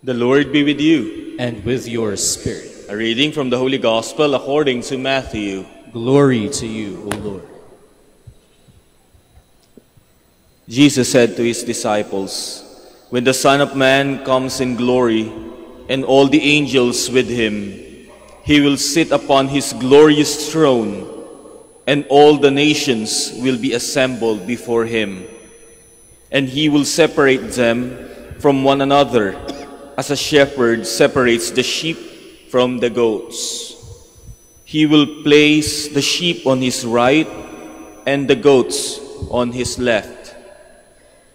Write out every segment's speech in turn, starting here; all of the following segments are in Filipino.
The Lord be with you. And with your spirit. A reading from the Holy Gospel according to Matthew. Glory to you, O Lord. Jesus said to his disciples, "When the Son of Man comes in glory, and all the angels with him, he will sit upon his glorious throne, and all the nations will be assembled before him. And he will separate them from one another, as a shepherd separates the sheep from the goats. He will place the sheep on his right and the goats on his left.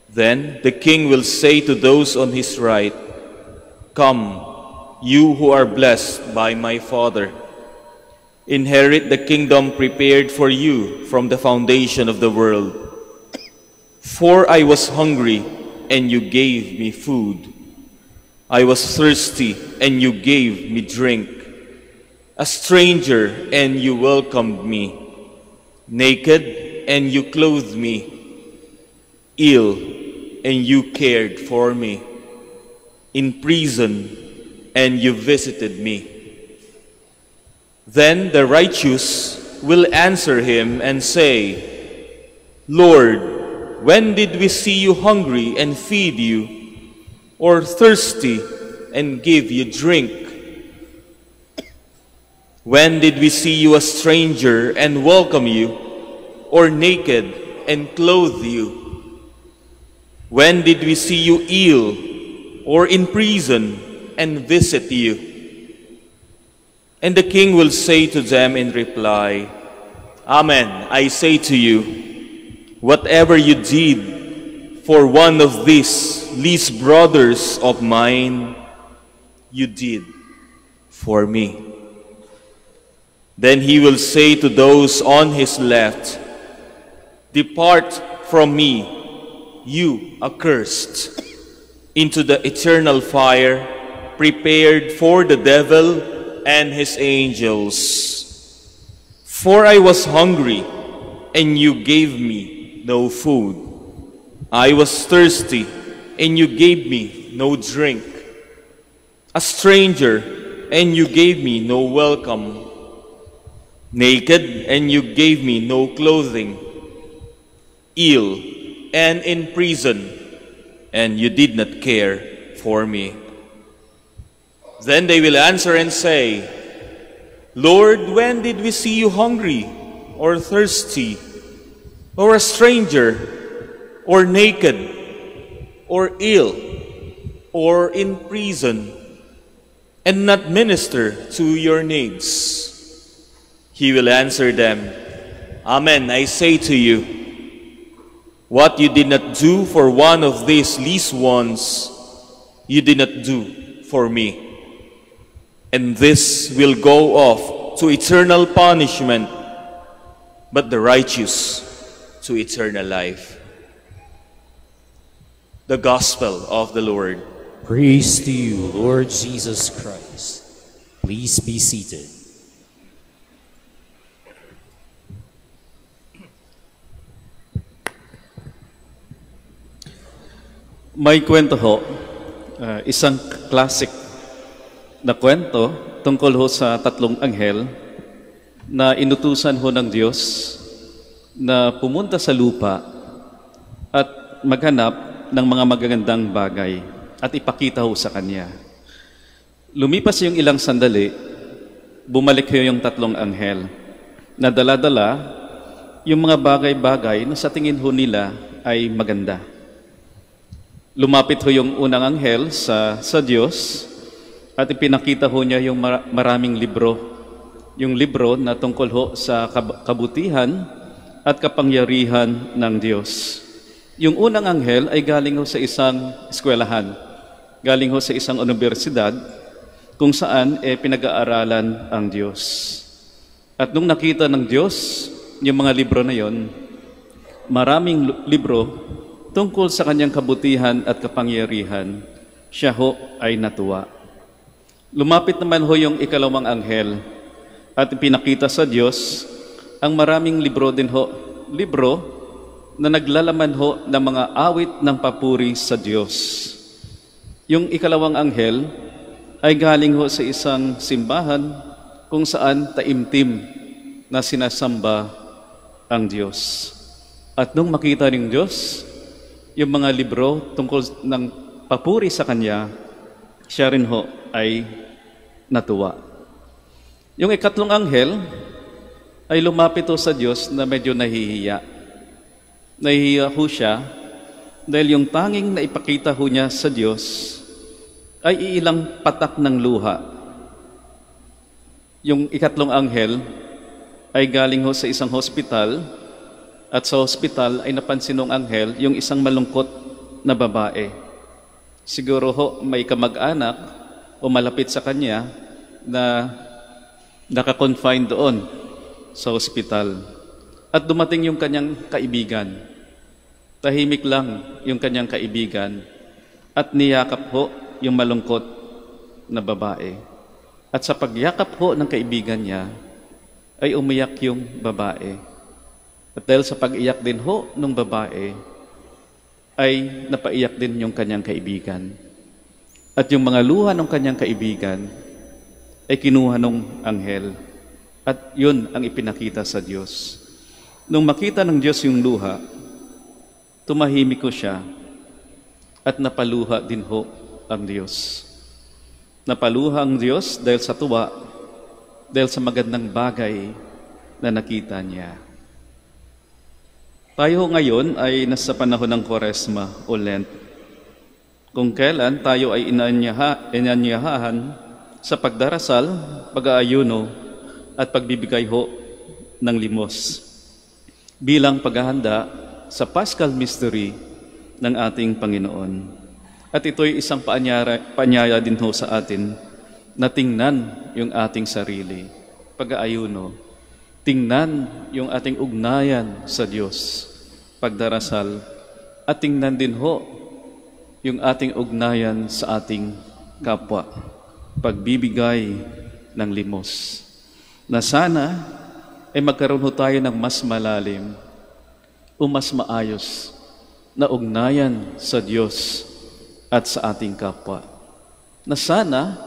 Then the king will say to those on his right, 'Come, you who are blessed by my Father. Inherit the kingdom prepared for you from the foundation of the world. For I was hungry, and you gave me food. I was thirsty, and you gave me drink. A stranger, and you welcomed me. Naked, and you clothed me. Ill, and you cared for me. In prison, and you visited me.' Then the righteous will answer him and say, 'Lord, when did we see you hungry and feed you, or thirsty and give you drink? When did we see you a stranger and welcome you, or naked and clothe you? When did we see you ill or in prison and visit you?' And the king will say to them in reply, 'Amen, I say to you, whatever you did for one of these least brothers of mine, you did for me.' Then he will say to those on his left, 'Depart from me, you accursed, into the eternal fire prepared for the devil and his angels. For I was hungry, and you gave me no food. I was thirsty, and you gave me no drink. A stranger, and you gave me no welcome. Naked, and you gave me no clothing. Ill, and in prison, and you did not care for me.' Then they will answer and say, 'Lord, when did we see you hungry, or thirsty, or a stranger, or naked, or ill, or in prison, and not minister to your needs?' He will answer them, 'Amen, I say to you, what you did not do for one of these least ones, you did not do for me.' And this will go off to eternal punishment, but the righteous to eternal life." The Gospel of the Lord. Praise to you, Lord Jesus Christ. Please be seated. May kwento ho, isang classic na kwento tungkol ho sa tatlong anghel na inutusan ho ng Diyos na pumunta sa lupa at maghanap ng mga magagandang bagay at ipakita ho sa Kanya. Lumipas yung ilang sandali, bumalik ho yung tatlong anghel na dala-dala yung mga bagay-bagay na sa tingin ho nila ay maganda. Lumapit ho yung unang anghel sa Diyos at ipinakita ho niya yung maraming libro. Yung libro na tungkol ho sa kabutihan at kapangyarihan ng Diyos. Yung unang anghel ay galing ho sa isang eskwelahan. Galing ho sa isang universidad kung saan pinag-aaralan ang Diyos. At nung nakita ng Diyos yung mga libro na yon, maraming libro tungkol sa kanyang kabutihan at kapangyarihan, siya ho ay natuwa. Lumapit naman ho yung ikalawang anghel at pinakita sa Diyos ang maraming libro din ho, libro na naglalaman ho ng mga awit ng papuri sa Diyos. Yung ikalawang anghel ay galing ho sa isang simbahan kung saan taimtim na sinasamba ang Diyos. At nung makita ng Diyos yung mga libro tungkol ng papuri sa Kanya, siya rin ho ay natuwa. Yung ikatlong anghel ay lumapit ho sa Diyos na medyo nahihiya. Nahihiya ho siya dahil yung tanging na ipakita ho niya sa Diyos ay ilang patak ng luha. Yung ikatlong anghel ay galing ho sa isang hospital, at sa hospital ay napansin ng anghel yung isang malungkot na babae. Siguro ho may kamag-anak o malapit sa kanya na naka-confine doon sa hospital. At dumating yung kanyang kaibigan. Tahimik lang yung kanyang kaibigan at niyakap ho yung malungkot na babae. At sa pagyakap ho ng kaibigan niya, ay umiyak yung babae. At dahil sa pag-iyak din ho ng babae, ay napaiyak din yung kanyang kaibigan. At yung mga luha ng kanyang kaibigan ay kinuha ng anghel. At yun ang ipinakita sa Diyos. Nung makita ng Diyos yung luha, tumahimik ko siya at napaluha din ho ang Diyos. Napaluha ang Diyos dahil sa tuwa, dahil sa magandang bagay na nakita niya. Tayo ngayon ay nasa panahon ng Kwaresma o Lent, kung kailan tayo ay inanyahan sa pagdarasal, pag-aayuno at pagbibigay ho ng limos bilang paghahanda sa Paschal Mystery ng ating Panginoon. At ito'y isang paanyaya din ho sa atin na tingnan yung ating sarili, pag-aayuno, tingnan yung ating ugnayan sa Diyos, pagdarasal, at tingnan din ho yung ating ugnayan sa ating kapwa, pagbibigay ng limos. Na sana ay magkaroon ho tayo ng mas malalim o mas maayos na ugnayan sa Diyos at sa ating kapwa. Na sana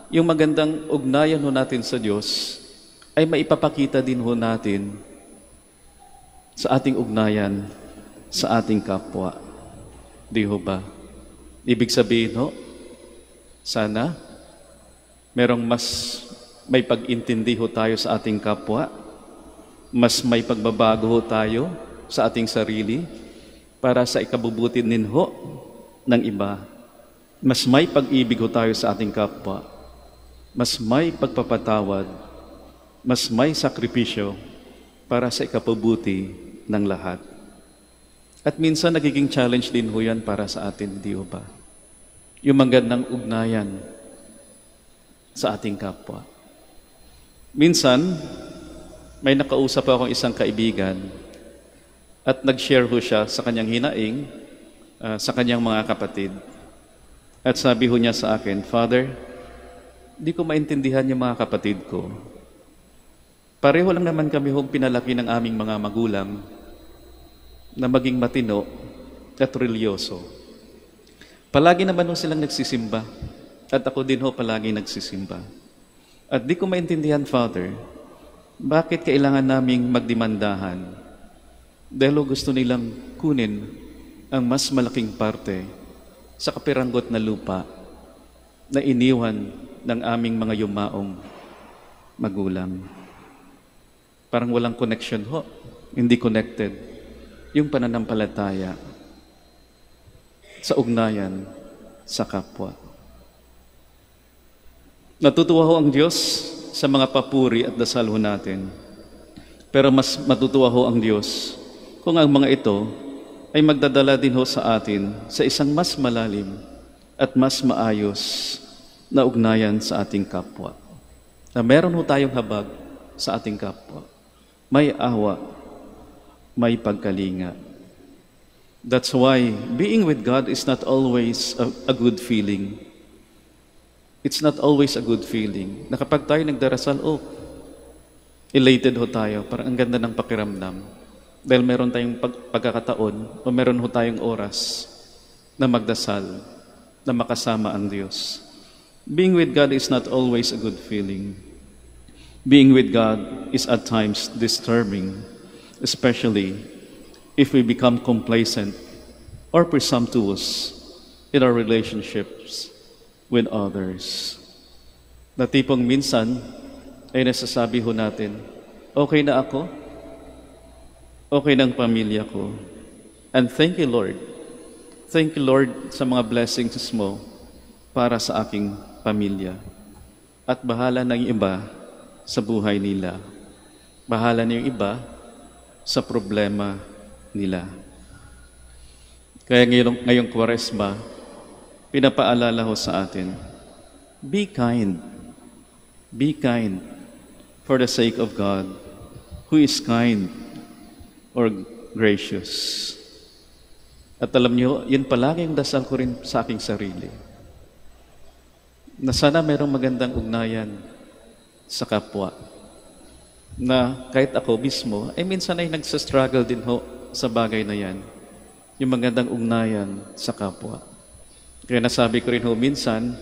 yung magandang ugnayan ho natin sa Diyos ay maipapakita din ho natin sa ating ugnayan sa ating kapwa. Di ho ba? Ibig sabihin ho, sana merong mas may pag-intindi ho tayo sa ating kapwa, mas may pagbabago ho tayo sa ating sarili para sa ikabubuti din ho ng iba. Mas may pag-ibig ho tayo sa ating kapwa, mas may pagpapatawad, mas may sakripisyo para sa ikabubuti ng lahat. At minsan nagiging challenge din ho yan para sa atin, di ho ba? Yung magandang ugnayan sa ating kapwa. Minsan, may nakausap akong isang kaibigan at nag-share ho siya sa kanyang hinaing, sa kanyang mga kapatid. At sabi ho niya sa akin, Father, di ko maintindihan yung mga kapatid ko. Pareho lang naman kami hong pinalaki ng aming mga magulang na maging matino at religyoso. Palagi naman ho silang nagsisimba at ako din ho palagi nagsisimba. At di ko maintindihan, Father, bakit kailangan naming magdemandahan? Dahil gusto nilang kunin ang mas malaking parte sa kapiranggot na lupa na iniwan ng aming mga yumaong magulang. Parang walang connection ho, hindi connected yung pananampalataya sa ugnayan sa kapwa. Natutuwa ho ang Diyos sa mga papuri at dasal ho natin. Pero mas matutuwa ho ang Diyos kung ang mga ito ay magdadala din ho sa atin sa isang mas malalim at mas maayos na ugnayan sa ating kapwa. Na meron ho tayong habag sa ating kapwa. May awa, may pagkalinga. That's why being with God is not always a good feeling. It's not always a good feeling. Na kapag tayo nagdarasal, elated ho tayo. Parang ang ganda ng pakiramdam. Dahil meron tayong pagkakataon o meron ho tayong oras na magdasal na makasama ang Diyos. Being with God is not always a good feeling. Being with God is at times disturbing, especially if we become complacent or presumptuous in our relationships with others. Na tipong minsan ay nasasabi ho natin, okay na ako, okay ng pamilya ko. And thank you, Lord. Thank you, Lord, sa mga blessings mo para sa aking pamilya. At bahala ng iba sa buhay nila. Bahala ng iba sa problema nila. Kaya ngayong Kwaresma, pinapaalala ho sa atin, be kind. Be kind for the sake of God, who is kind or gracious. At alam niyo, yun palaging dasal ko rin sa aking sarili. Na sana mayroong magandang ugnayan sa kapwa. Na kahit ako mismo, ay minsan ay nagsastruggle din ho sa bagay na yan. Yung magandang ugnayan sa kapwa. Kaya nasabi ko rin ho minsan,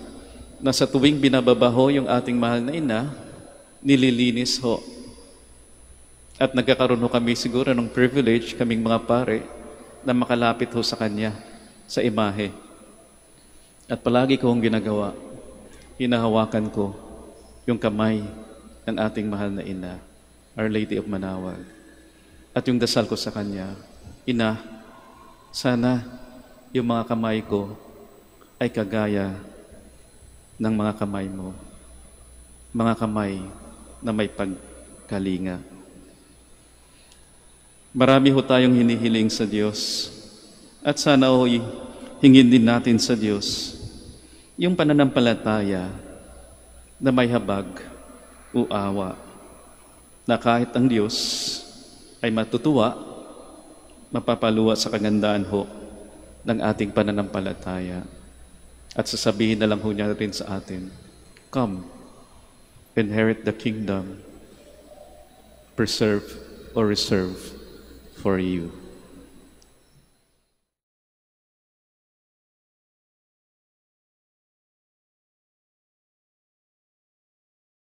na sa tuwing binababaho yung ating mahal na ina, nililinis ho. At nagkakaroon ho kami siguro ng privilege, kaming mga pare, na makalapit ho sa kanya, sa imahe. At palagi kong ginagawa, hinahawakan ko yung kamay ng ating mahal na ina, Our Lady of Manawag. At yung dasal ko sa kanya, Ina, sana yung mga kamay ko ay kagaya ng mga kamay mo. Mga kamay na may pagkalinga. Marami ho tayong hinihiling sa Diyos. At sana ho'y hingin din natin sa Diyos yung pananampalataya na may habag o awa. Na kahit ang Diyos ay matutuwa, mapapaluwa sa kagandaan ho ng ating pananampalataya. At sasabihin na lang ho niya rin sa atin, come, inherit the kingdom, preserve or reserve for you.